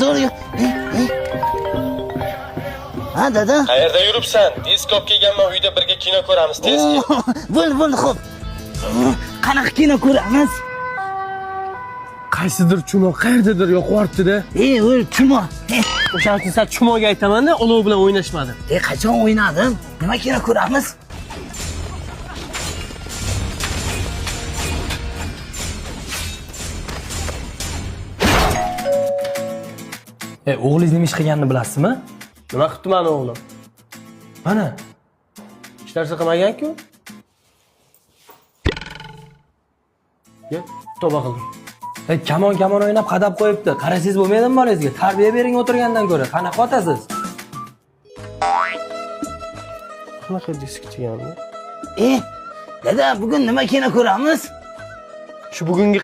Zo'r. Ha, dada. Qayerda yuribsan? Diskop kelganman, uyda birga kino ko'ramiz, tez kel. Bo'l, xo'p. Qanaqa kino ko'ramiz? Qaysidir chumo qayerdadir yo'qortdi-da. O'l chumo. O'sha uchun sen chumoga aytaman-da, olov bilan o'ynashmadim. Qachon o'ynadim? Nima kino ko'ramiz? O'g'lingiz nima ish qilganini bilasizmi? Nima qilibman o'g'lim? Mana. Hech narsa qilmagan-ku. Gel, to'ba qildim. Kamon o'ynab qadab qo'yibdi. Qarasangiz bo'lmaydimi bolangizga? Tarbiya bering o'tirgandan ko'ra. Qanaqa otasiz? Qanaqa disk chigandi? Dada, bugun nima kino ko'ramiz? Shu bugungi